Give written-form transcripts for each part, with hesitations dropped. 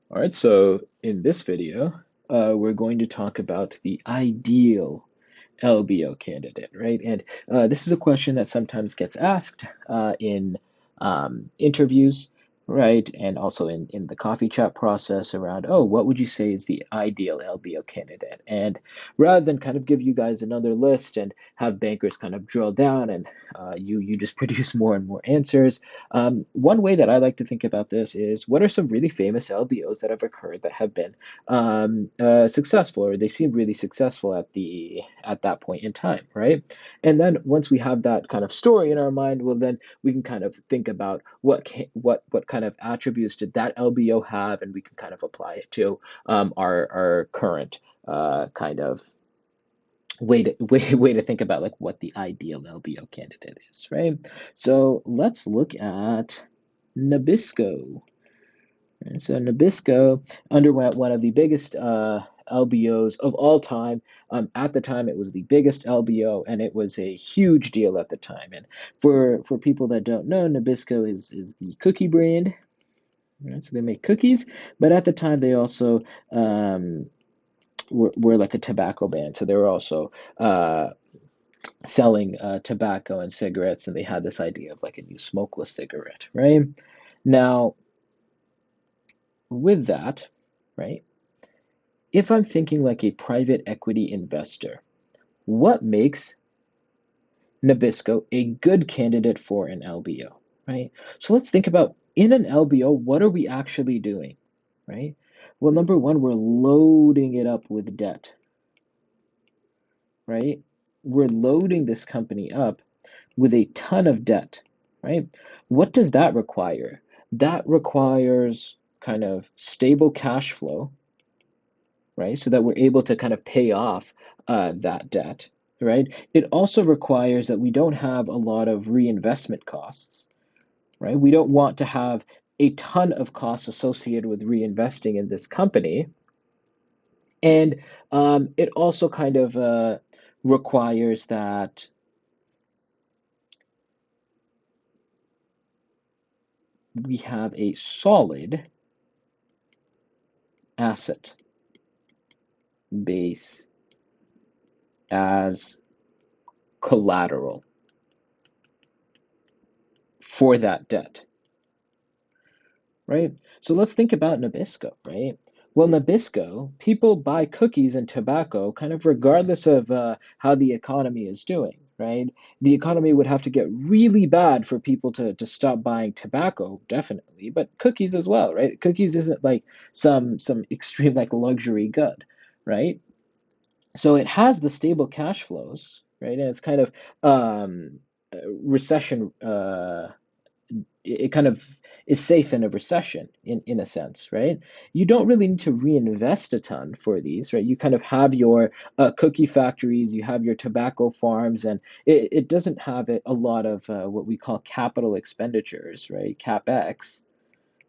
All right, so in this video, we're going to talk about the ideal LBO candidate, right? And this is a question that sometimes gets asked in interviews, right? And also in the coffee chat process around, oh, what would you say is the ideal LBO candidate? And rather than kind of give you guys another list and have bankers kind of drill down and you just produce more and more answers, one way that I like to think about this is what are some really famous LBOs that have occurred that have been successful, or they seem really successful at that point in time, right? And then once we have that kind of story in our mind, well, then we can kind of think about what kind of attributes did that LBO have, and we can kind of apply it to our current kind of way to think about like what the ideal LBO candidate is, right? So let's look at Nabisco. And so Nabisco underwent one of the biggest LBOs of all time. At the time, it was the biggest LBO, and it was a huge deal at the time. And for people that don't know, Nabisco is the cookie brand. Right? So they make cookies, but at the time they also were like a tobacco band. So they were also selling tobacco and cigarettes, and they had this idea of like a new smokeless cigarette, right? Now, with that, right? If I'm thinking like a private equity investor, what makes Nabisco a good candidate for an LBO, right? So let's think about in an LBO, what are we actually doing, right? Well, number one, we're loading it up with debt, right? We're loading this company up with a ton of debt, right? What does that require? That requires kind of stable cash flow, right? So that we're able to kind of pay off that debt, right? It also requires that we don't have a lot of reinvestment costs, right? We don't want to have a ton of costs associated with reinvesting in this company. And it also kind of requires that we have a solid asset base as collateral for that debt, right? So let's think about Nabisco, right? Well, Nabisco, people buy cookies and tobacco kind of regardless of how the economy is doing, right? The economy would have to get really bad for people to stop buying tobacco, definitely, but cookies as well, right? Cookies isn't like some extreme like luxury good, right? So it has the stable cash flows, right? And it's kind of recession it kind of is safe in a recession in a sense, right? You don't really need to reinvest a ton for these, right? You kind of have your cookie factories, you have your tobacco farms, and it doesn't have a lot of what we call capital expenditures, right? CapEx.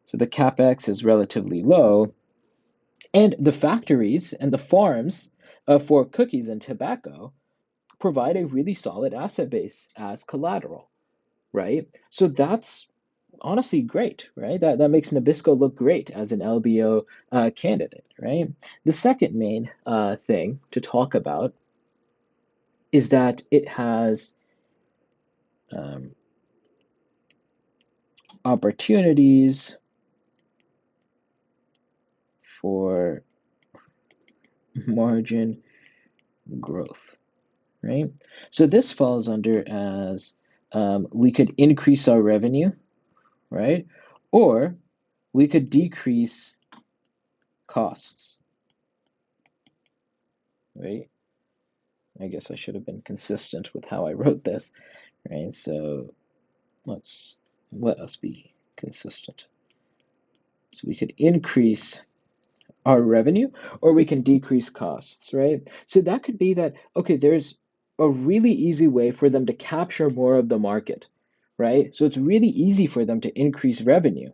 So the CapEx is relatively low, and the factories and the farms for cookies and tobacco provide a really solid asset base as collateral, right? So that's honestly great, right? That makes Nabisco look great as an LBO candidate, right? The second main thing to talk about is that it has um, opportunities for margin growth, right? So this falls under as we could increase our revenue, right? Or we could decrease costs, right? I guess I should have been consistent with how I wrote this, right? So let's let us be consistent. So we could increase our revenue or we can decrease costs, right? So that could be that, okay, there's a really easy way for them to capture more of the market, right? So it's really easy for them to increase revenue,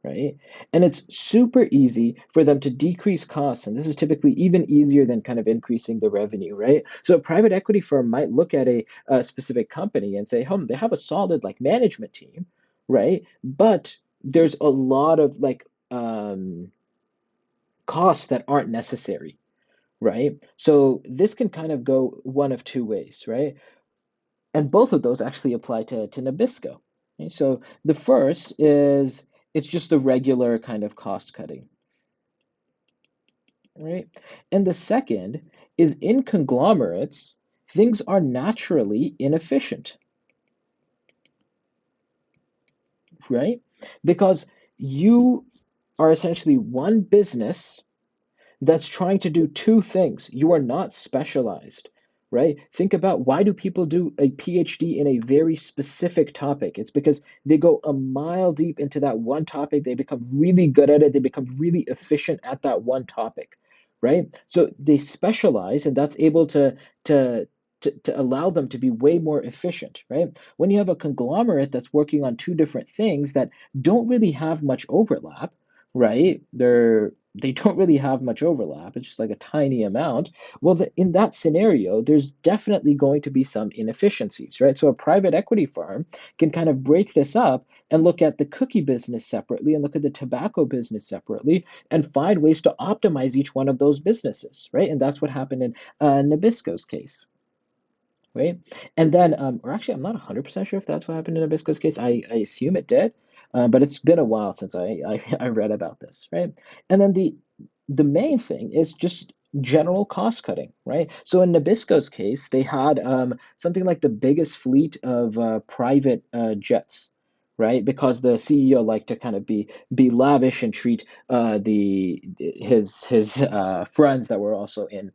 right? And it's super easy for them to decrease costs. And this is typically even easier than kind of increasing the revenue, right? So a private equity firm might look at a specific company and say, they have a solid like management team, right? But there's a lot of like costs that aren't necessary, right? So this can kind of go one of two ways, right? And both of those actually apply to Nabisco. Okay? So the first is it's just the regular kind of cost cutting, right? And the second is in conglomerates, things are naturally inefficient, right? Because you are essentially one business that's trying to do two things. You are not specialized, right? Think about why do people do a PhD in a very specific topic? It's because they go a mile deep into that one topic. They become really good at it. They become really efficient at that one topic, right? So they specialize, and that's able to to allow them to be way more efficient, right? When you have a conglomerate that's working on two different things that don't really have much overlap, right? They don't really have much overlap. It's just like a tiny amount. Well, in that scenario, there's definitely going to be some inefficiencies, right? So a private equity firm can kind of break this up and look at the cookie business separately and look at the tobacco business separately and find ways to optimize each one of those businesses, right? And that's what happened in Nabisco's case, right? And then, or actually, I'm not 100% sure if that's what happened in Nabisco's case. I assume it did, but it's been a while since I read about this, right? And then the main thing is just general cost cutting, right? So in Nabisco's case, they had something like the biggest fleet of private jets, right? Because the CEO liked to kind of be lavish and treat the his friends that were also in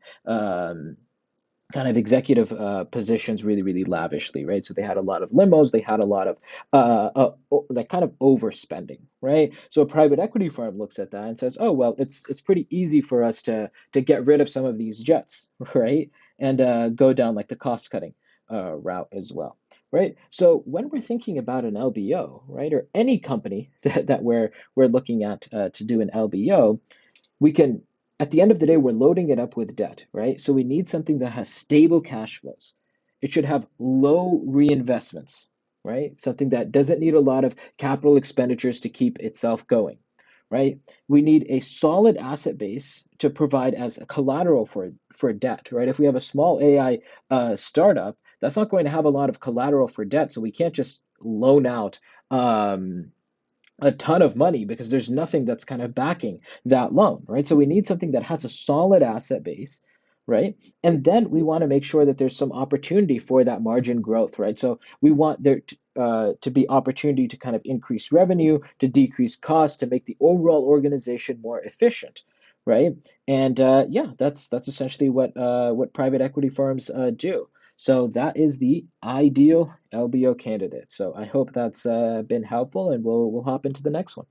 kind of executive positions really, really lavishly, right? So they had a lot of limos, they had a lot of like kind of overspending, right? So a private equity firm looks at that and says, oh well, it's pretty easy for us to get rid of some of these jets, right? And go down like the cost cutting route as well. Right. So when we're thinking about an LBO, right, or any company that we're looking at to do an LBO, we can, at the end of the day, we're loading it up with debt, right? So we need something that has stable cash flows. It should have low reinvestments, right? Something that doesn't need a lot of capital expenditures to keep itself going, right? We need a solid asset base to provide as a collateral for debt, right? If we have a small AI startup, that's not going to have a lot of collateral for debt, so we can't just loan out a ton of money because there's nothing that's kind of backing that loan, right? So we need something that has a solid asset base, right? And then we want to make sure that there's some opportunity for that margin growth, right? So we want there to be opportunity to kind of increase revenue, to decrease costs, to make the overall organization more efficient, right? And yeah, that's essentially what private equity firms do. So that is the ideal LBO candidate. So I hope that's been helpful, and we'll hop into the next one.